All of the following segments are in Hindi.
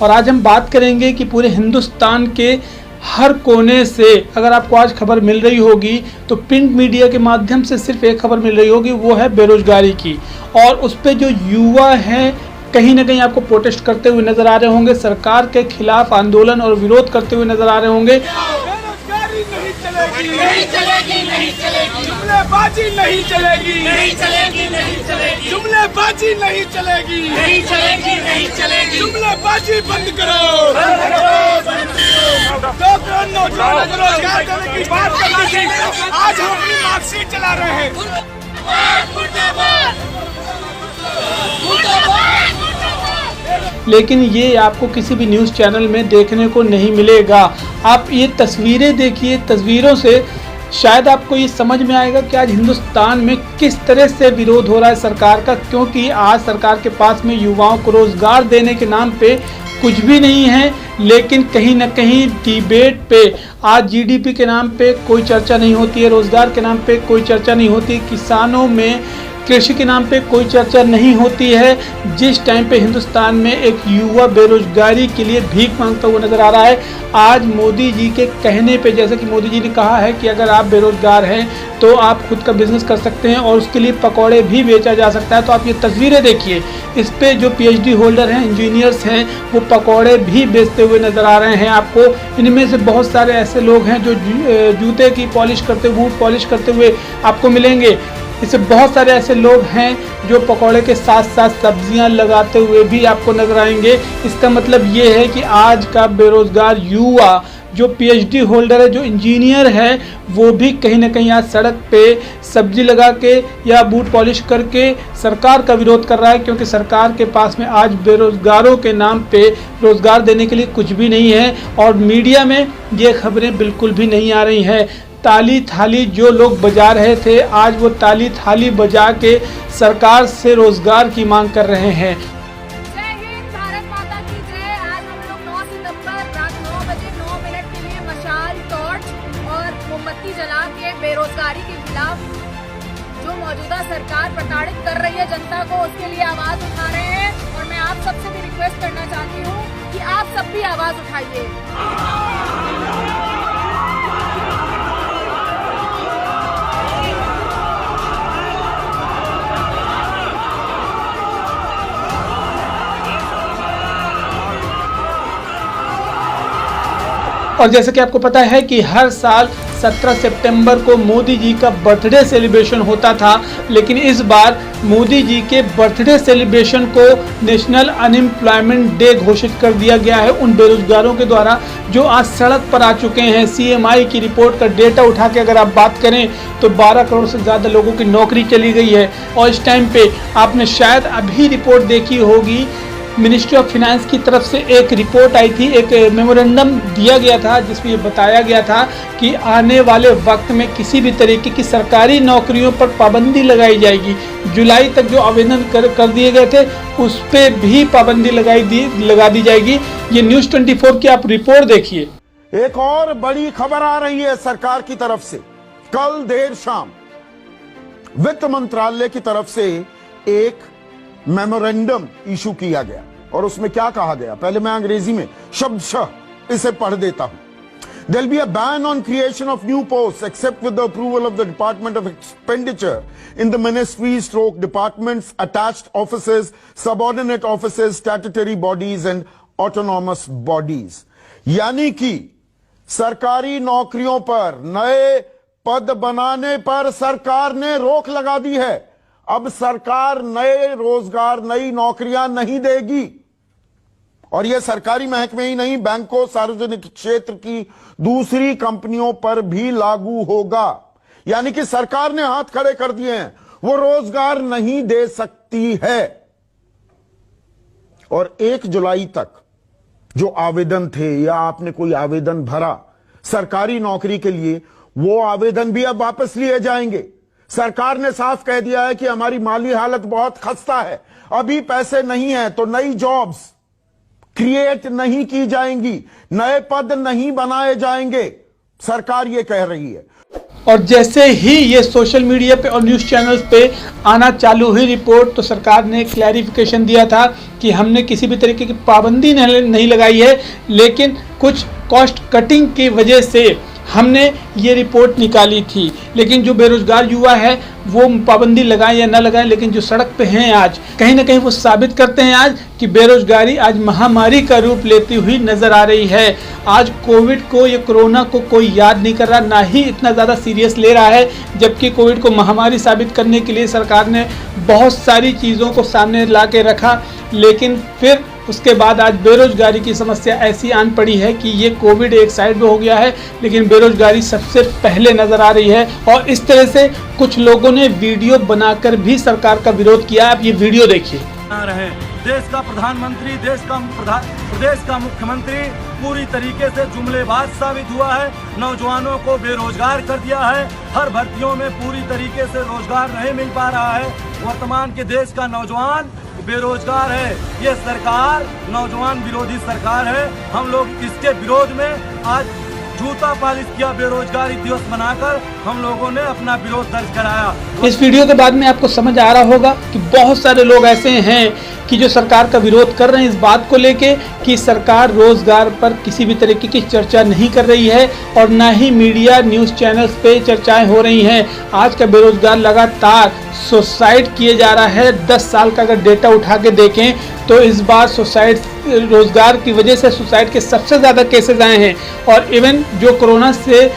और आज हम बात करेंगे कि पूरे हिंदुस्तान के हर कोने से अगर आपको आज खबर मिल रही होगी तो प्रिंट मीडिया के माध्यम से सिर्फ एक खबर मिल रही होगी, वो है बेरोजगारी की। और उस पर जो युवा हैं कहीं ना कहीं आपको प्रोटेस्ट करते हुए नजर आ रहे होंगे, सरकार के खिलाफ आंदोलन और विरोध करते हुए नजर आ रहे होंगे। बेरोजगारी नहीं चलेगी, नहीं चलेगी, नहीं चलेगी, जुमलेबाजी नहीं चलेगी, नहीं चलेगी, नहीं चलेगी, जुमलेबाजी नहीं चलेगी, नहीं चलेगी, नहीं चलेगी, जुमलेबाजी बंद करो, बंद करो, बंद करो। दो करोड़ नौजवानों को रोजगार देने की बात करनी थी, आज हम अपनी मार्कशीट चला रहे हैं। लेकिन ये आपको किसी भी न्यूज़ चैनल में देखने को नहीं मिलेगा। आप ये तस्वीरें देखिए, तस्वीरों से शायद आपको ये समझ में आएगा कि आज हिंदुस्तान में किस तरह से विरोध हो रहा है सरकार का, क्योंकि आज सरकार के पास में युवाओं को रोज़गार देने के नाम पे कुछ भी नहीं है। लेकिन कहीं ना कहीं डिबेट पे आज जीडीपी के नाम पे कोई चर्चा नहीं होती है, रोज़गार के नाम पे कोई चर्चा नहीं होती, किसानों में कृषि के नाम पे कोई चर्चा नहीं होती है। जिस टाइम पे हिंदुस्तान में एक युवा बेरोजगारी के लिए भीख मांगता हुआ नजर आ रहा है, आज मोदी जी के कहने पे, जैसे कि मोदी जी ने कहा है कि अगर आप बेरोजगार हैं तो आप खुद का बिजनेस कर सकते हैं और उसके लिए पकौड़े भी बेचा जा सकता है। तो आप ये तस्वीरें देखिए, इस पे जो पीएचडी होल्डर हैं, इंजीनियर्स हैं, वो पकौड़े भी बेचते हुए नजर आ रहे हैं आपको। इनमें से बहुत सारे ऐसे लोग हैं जो जूते की पॉलिश करते हुए, बूट पॉलिश करते हुए आपको मिलेंगे। इससे बहुत सारे ऐसे लोग हैं जो पकौड़े के साथ साथ सब्जियां लगाते हुए भी आपको नजर आएंगे। इसका मतलब ये है कि आज का बेरोजगार युवा जो पीएचडी होल्डर है, जो इंजीनियर है, वो भी कहीं ना कहीं आज सड़क पे सब्जी लगा के या बूट पॉलिश करके सरकार का विरोध कर रहा है, क्योंकि सरकार के पास में आज बेरोजगारों के नाम पे रोजगार देने के लिए कुछ भी नहीं है। और मीडिया में ये खबरें बिल्कुल भी नहीं आ रही हैं। ताली थाली जो लोग बजा रहे थे, आज वो ताली थाली बजा के सरकार से रोजगार की मांग कर रहे हैं। जय हिंद, भारत माता की जय। आज हम लोग 9 सितंबर रात 9 बजे 9 मिनट के लिए मशाल, टॉर्च और मोमबत्ती जला के बेरोजगारी के खिलाफ जो मौजूदा सरकार प्रताड़ित कर रही है जनता को, उसके लिए आवाज उठा रहे हैं। और मैं आप सबसे भी रिक्वेस्ट करना चाहती हूँ कि आप सब भी आवाज उठाइए। और जैसे कि आपको पता है कि हर साल 17 सितंबर को मोदी जी का बर्थडे सेलिब्रेशन होता था, लेकिन इस बार मोदी जी के बर्थडे सेलिब्रेशन को नेशनल अनएम्प्लॉयमेंट डे घोषित कर दिया गया है उन बेरोजगारों के द्वारा जो आज सड़क पर आ चुके हैं। सीएमआई की रिपोर्ट का डेटा उठा के अगर आप बात करें तो 12 करोड़ से ज़्यादा लोगों की नौकरी चली गई है। और इस टाइम पे आपने शायद अभी रिपोर्ट देखी होगी, मिनिस्ट्री ऑफ फाइनेंस की तरफ से एक रिपोर्ट आई थी, एक मेमोरेंडम दिया गया था जिसमें ये बताया गया था कि आने वाले वक्त में किसी भी तरीके की सरकारी नौकरियों पर पाबंदी लगाई जाएगी। जुलाई तक जो आवेदन कर दिए गए थे उस पर भी पाबंदी लगा दी जाएगी। ये न्यूज़ 24 की आप रिपोर्ट देखिए। एक और बड़ी खबर आ रही है सरकार की तरफ से। कल देर शाम वित्त मंत्रालय की तरफ से एक मेमोरेंडम इशू किया गया और उसमें क्या कहा गया, पहले मैं अंग्रेजी में शब्दशः इसे पढ़ देता हूं। There'll be a ban on creation of new posts except with the approval of the Department of Expenditure in the ministries, departments, attached offices, subordinate offices, statutory bodies and autonomous bodies। यानी कि सरकारी नौकरियों पर नए पद बनाने पर सरकार ने रोक लगा दी है। अब सरकार नए रोजगार, नई नौकरियां नहीं देगी। और यह सरकारी महकमे ही नहीं, बैंकों, सार्वजनिक क्षेत्र की दूसरी कंपनियों पर भी लागू होगा। यानी कि सरकार ने हाथ खड़े कर दिए हैं, वो रोजगार नहीं दे सकती है। और 1 जुलाई तक जो आवेदन थे या आपने कोई आवेदन भरा सरकारी नौकरी के लिए, वो आवेदन भी अब वापस लिए जाएंगे। सरकार ने साफ कह दिया है कि हमारी माली हालत बहुत खस्ता है, अभी पैसे नहीं है तो नई जॉब्स क्रिएट नहीं की जाएंगी, नए पद नहीं बनाए जाएंगे, सरकार ये कह रही है। और जैसे ही ये सोशल मीडिया पे और न्यूज़ चैनल्स पे आना चालू हुई रिपोर्ट, तो सरकार ने क्लैरिफिकेशन दिया था कि हमने किसी भी तरीके की पाबंदी नहीं लगाई है, लेकिन कुछ कॉस्ट कटिंग की वजह से हमने ये रिपोर्ट निकाली थी। लेकिन जो बेरोजगार युवा है वो पाबंदी लगाएं या ना लगाएं, लेकिन जो सड़क पे हैं आज, कहीं ना कहीं वो साबित करते हैं आज कि बेरोजगारी आज महामारी का रूप लेती हुई नजर आ रही है। आज कोविड को या कोरोना को कोई याद नहीं कर रहा, ना ही इतना ज़्यादा सीरियस ले रहा है, जबकि कोविड को महामारी साबित करने के लिए सरकार ने बहुत सारी चीज़ों को सामने ला के रखा, लेकिन फिर उसके बाद आज बेरोजगारी की समस्या ऐसी आन पड़ी है कि ये कोविड एक साइड में हो गया है, लेकिन बेरोजगारी सबसे पहले नजर आ रही है। और इस तरह से कुछ लोगों ने वीडियो बनाकर भी सरकार का विरोध किया। आप ये वीडियो देखिए। देश का प्रधानमंत्री, प्रदेश का मुख्यमंत्री पूरी तरीके से जुमलेबाज साबित हुआ है। नौजवानों को बेरोजगार कर दिया है। हर भर्तियों में पूरी तरीके से रोजगार नहीं मिल पा रहा है। वर्तमान के देश का नौजवान बेरोजगार है। ये सरकार नौजवान विरोधी सरकार है। हम लोग इसके विरोध में आज जूता पालिश किया, बेरोजगारी दिवस मनाकर हम लोगों ने अपना विरोध दर्ज कराया। इस वीडियो के बाद में आपको समझ आ रहा होगा कि बहुत सारे लोग ऐसे हैं कि जो सरकार का विरोध कर रहे हैं इस बात को लेके कि सरकार रोजगार पर किसी भी तरीके की चर्चा नहीं कर रही है, और ना ही मीडिया न्यूज़ चैनल्स पे चर्चाएं हो रही हैं। आज का बेरोजगार लगातार सुसाइड किए जा रहा है। 10 साल का अगर डेटा उठा के देखें तो इस बार सुसाइड, रोजगार की वजह से सुसाइड के सबसे ज़्यादा केसेस आए हैं। और इवन जो कोरोना से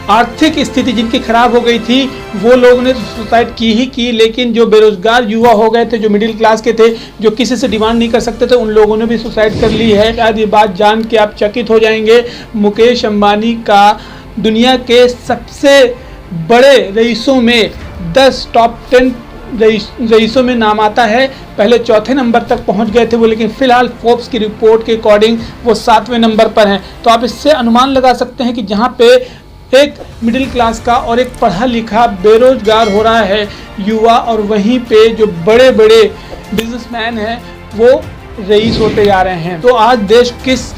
आर्थिक स्थिति जिनकी खराब हो गई थी वो लोग ने सुसाइड की, लेकिन जो बेरोजगार युवा हो गए थे, जो मिडिल क्लास के थे, जो किसी से डिमांड नहीं कर सकते थे, उन लोगों ने भी सुसाइड कर ली है। शायद ये बात जान के आप चकित हो जाएंगे, मुकेश अंबानी का दुनिया के सबसे बड़े रईसों में 10 टॉप 10 रईसों में नाम आता है। पहले चौथे नंबर तक पहुंच गए थे वो, लेकिन फिलहाल फोर्ब्स की रिपोर्ट के अकॉर्डिंग वो 7वें नंबर पर हैं। तो आप इससे अनुमान लगा सकते हैं कि जहां पे एक मिडिल क्लास का और एक पढ़ा लिखा बेरोजगार हो रहा है युवा, और वहीं पे जो बड़े बड़े बिजनेसमैन हैं वो रईस होते जा रहे हैं। तो आज देश किस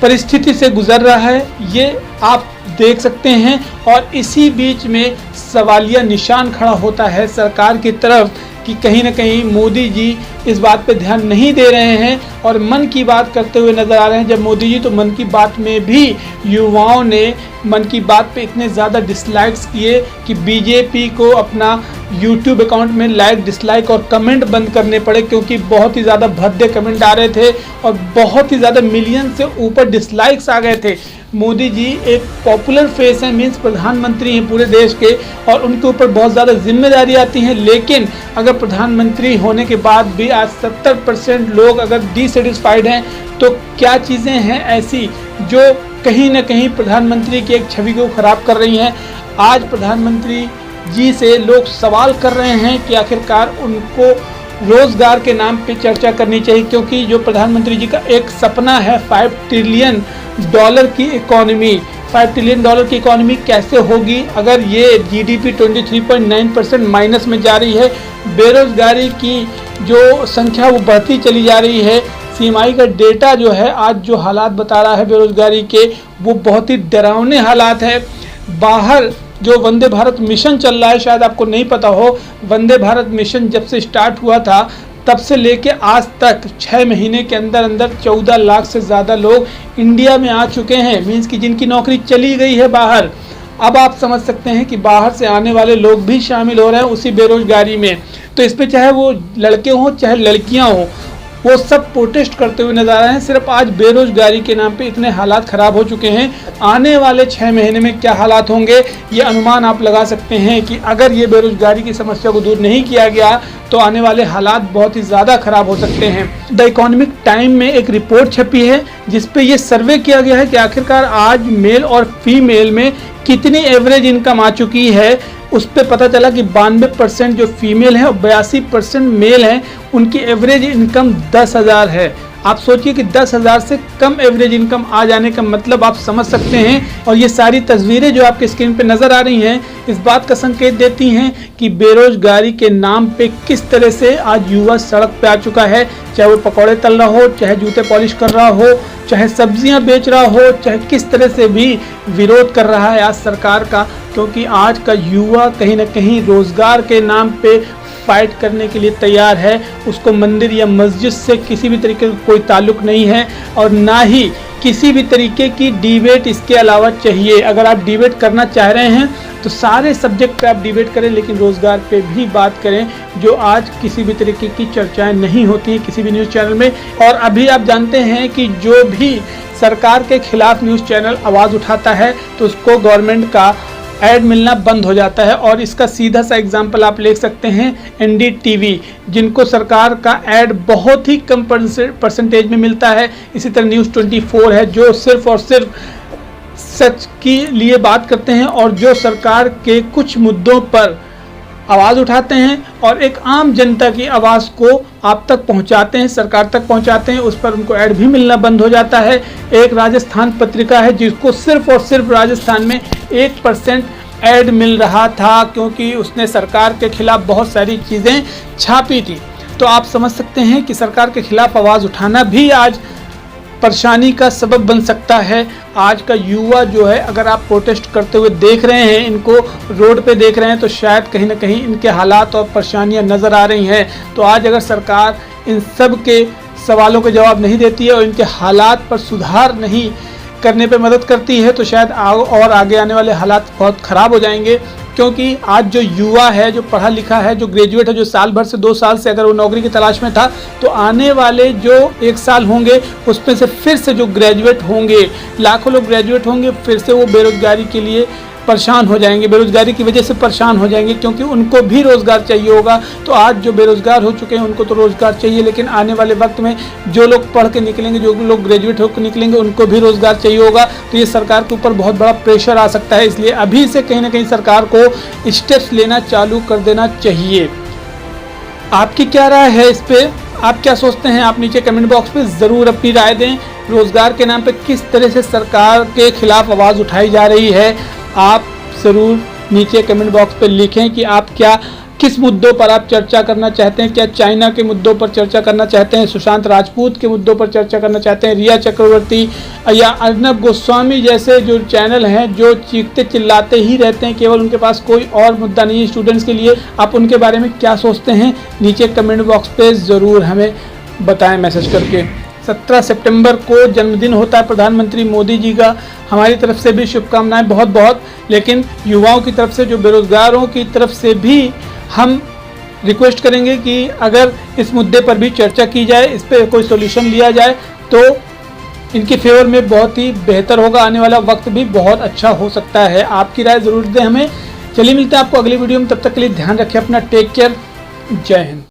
परिस्थिति से गुजर रहा है ये आप देख सकते हैं। और इसी बीच में सवालिया निशान खड़ा होता है सरकार की तरफ कि कहीं ना कहीं मोदी जी इस बात पे ध्यान नहीं दे रहे हैं और मन की बात करते हुए नजर आ रहे हैं। जब मोदी जी तो मन की बात में भी युवाओं ने मन की बात पे इतने ज़्यादा डिसलाइक्स किए कि बीजेपी को अपना यूट्यूब अकाउंट में लाइक, डिसलाइक और कमेंट बंद करने पड़े, क्योंकि बहुत ही ज़्यादा भद्दे कमेंट आ रहे थे और बहुत ही ज़्यादा मिलियन से ऊपर डिसलाइक्स आ गए थे। मोदी जी एक पॉपुलर फेस हैं, मीन्स प्रधानमंत्री हैं पूरे देश के, और उनके ऊपर बहुत ज़्यादा जिम्मेदारी आती है। लेकिन अगर प्रधानमंत्री होने के बाद भी आज 70% लोग अगर डिसैटिस्फाइड हैं, तो क्या चीज़ें हैं ऐसी जो कहीं ना कहीं प्रधानमंत्री की एक छवि को ख़राब कर रही हैं। आज प्रधानमंत्री जी से लोग सवाल कर रहे हैं कि आखिरकार उनको रोज़गार के नाम पे चर्चा करनी चाहिए, क्योंकि जो प्रधानमंत्री जी का एक सपना है $5 ट्रिलियन की इकोनॉमी, $5 ट्रिलियन की इकोनॉमी कैसे होगी अगर ये जीडीपी 23.9% माइनस में जा रही है। बेरोजगारी की जो संख्या वो बढ़ती चली जा रही है। सीएमआई का डेटा जो है आज जो हालात बता रहा है बेरोजगारी के, वो बहुत ही डरावने हालात है। बाहर जो वंदे भारत मिशन चल रहा है, शायद आपको नहीं पता हो, वंदे भारत मिशन जब से स्टार्ट हुआ था तब से लेके आज तक 6 महीने के अंदर अंदर 14 लाख से ज़्यादा लोग इंडिया में आ चुके हैं, मीन्स कि जिनकी नौकरी चली गई है बाहर। अब आप समझ सकते हैं कि बाहर से आने वाले लोग भी शामिल हो रहे हैं उसी बेरोजगारी में। तो इसमें चाहे वो लड़के हों चाहे लड़कियां हों, वो सब प्रोटेस्ट करते हुए नजर आ रहे हैं। सिर्फ आज बेरोजगारी के नाम पे इतने हालात ख़राब हो चुके हैं। आने वाले 6 महीने में क्या हालात होंगे ये अनुमान आप लगा सकते हैं कि अगर ये बेरोजगारी की समस्या को दूर नहीं किया गया तो आने वाले हालात बहुत ही ज़्यादा ख़राब हो सकते हैं। द इकोनॉमिक टाइम में एक रिपोर्ट छपी है जिसपे ये सर्वे किया गया है कि आखिरकार आज मेल और फीमेल में कितनी एवरेज इनकम आ चुकी है। उस पर पता चला कि 92% जो फीमेल हैं और 82% मेल हैं, उनकी एवरेज इनकम 10,000 है। आप सोचिए कि 10,000 से कम एवरेज इनकम आ जाने का मतलब आप समझ सकते हैं। और ये सारी तस्वीरें जो आपके स्क्रीन पे नज़र आ रही हैं इस बात का संकेत देती हैं कि बेरोजगारी के नाम पे किस तरह से आज युवा सड़क पे आ चुका है। चाहे वो पकौड़े तल रहा हो, चाहे जूते पॉलिश कर रहा हो, चाहे सब्जियां बेच रहा हो, चाहे किस तरह से भी विरोध कर रहा है आज सरकार का क्योंकि आज का युवा कहीं ना कहीं रोजगार के नाम पे फाइट करने के लिए तैयार है। उसको मंदिर या मस्जिद से किसी भी तरीके का कोई ताल्लुक नहीं है और ना ही किसी भी तरीके की डिबेट इसके अलावा चाहिए। अगर आप डिबेट करना चाह रहे हैं तो सारे सब्जेक्ट पे आप डिबेट करें, लेकिन रोज़गार पे भी बात करें, जो आज किसी भी तरीके की चर्चाएं नहीं होती हैं किसी भी न्यूज़ चैनल में। और अभी आप जानते हैं कि जो भी सरकार के खिलाफ न्यूज़ चैनल आवाज़ उठाता है तो उसको गवर्नमेंट का ऐड मिलना बंद हो जाता है। और इसका सीधा सा एग्जांपल आप ले सकते हैं NDTV, जिनको सरकार का ऐड बहुत ही कम परसेंटेज में मिलता है। इसी तरह News 24 है, जो सिर्फ और सिर्फ सच के लिए बात करते हैं और जो सरकार के कुछ मुद्दों पर आवाज़ उठाते हैं और एक आम जनता की आवाज़ को आप तक पहुंचाते हैं, सरकार तक पहुंचाते हैं, उस पर उनको ऐड भी मिलना बंद हो जाता है। एक राजस्थान पत्रिका है जिसको सिर्फ और सिर्फ राजस्थान में 1% ऐड मिल रहा था, क्योंकि उसने सरकार के खिलाफ बहुत सारी चीज़ें छापी थी। तो आप समझ सकते हैं कि सरकार के खिलाफ आवाज़ उठाना भी आज परेशानी का सबब बन सकता है। आज का युवा जो है, अगर आप प्रोटेस्ट करते हुए देख रहे हैं, इनको रोड पे देख रहे हैं, तो शायद कहीं ना कहीं इनके हालात और परेशानियां नज़र आ रही हैं। तो आज अगर सरकार इन सब के सवालों के जवाब नहीं देती है और इनके हालात पर सुधार नहीं करने पे मदद करती है, तो शायद और आगे आने वाले हालात बहुत ख़राब हो जाएंगे। क्योंकि आज जो युवा है, जो पढ़ा लिखा है, जो ग्रेजुएट है, जो साल भर से 2 साल से अगर वो नौकरी की तलाश में था, तो आने वाले जो 1 साल होंगे उसमें से फिर से जो ग्रेजुएट होंगे, लाखों लोग ग्रेजुएट होंगे, फिर से वो बेरोजगारी के लिए परेशान हो जाएंगे, बेरोजगारी की वजह से परेशान हो जाएंगे, क्योंकि उनको भी रोज़गार चाहिए होगा। तो आज जो बेरोजगार हो चुके हैं उनको तो रोज़गार चाहिए, लेकिन आने वाले वक्त में जो लोग पढ़ के निकलेंगे, जो लोग ग्रेजुएट होकर निकलेंगे, उनको भी रोज़गार चाहिए होगा। तो ये सरकार के ऊपर बहुत बड़ा प्रेशर आ सकता है। इसलिए अभी से कहीं ना कहीं सरकार को स्टेप्स लेना चालू कर देना चाहिए। आपकी क्या राय है इस पर? आप क्या सोचते हैं? आप नीचे कमेंट बॉक्स में ज़रूर अपनी राय दें। रोज़गार के नाम पे किस तरह से सरकार के खिलाफ आवाज़ उठाई जा रही है, आप ज़रूर नीचे कमेंट बॉक्स पर लिखें कि आप किस मुद्दों पर आप चर्चा करना चाहते हैं। क्या चाइना के मुद्दों पर चर्चा करना चाहते हैं, सुशांत राजपूत के मुद्दों पर चर्चा करना चाहते हैं, रिया चक्रवर्ती या अर्नब गोस्वामी जैसे जो चैनल हैं जो चीखते चिल्लाते ही रहते हैं, केवल उनके पास कोई और मुद्दा नहीं है स्टूडेंट्स के लिए, आप उनके बारे में क्या सोचते हैं? नीचे कमेंट बॉक्स पे ज़रूर हमें बताएं मैसेज करके। 17 सितंबर को जन्मदिन होता है प्रधानमंत्री मोदी जी का। हमारी तरफ से भी शुभकामनाएं बहुत बहुत, लेकिन युवाओं की तरफ से, जो बेरोजगारों की तरफ से भी हम रिक्वेस्ट करेंगे कि अगर इस मुद्दे पर भी चर्चा की जाए, इस पर कोई सॉल्यूशन लिया जाए, तो इनके फेवर में बहुत ही बेहतर होगा। आने वाला वक्त भी बहुत अच्छा हो सकता है। आपकी राय ज़रूर दें हमें। चलिए मिलते हैं आपको अगली वीडियो में, तब तक के लिए ध्यान रखें अपना। टेक केयर, जय हिंद।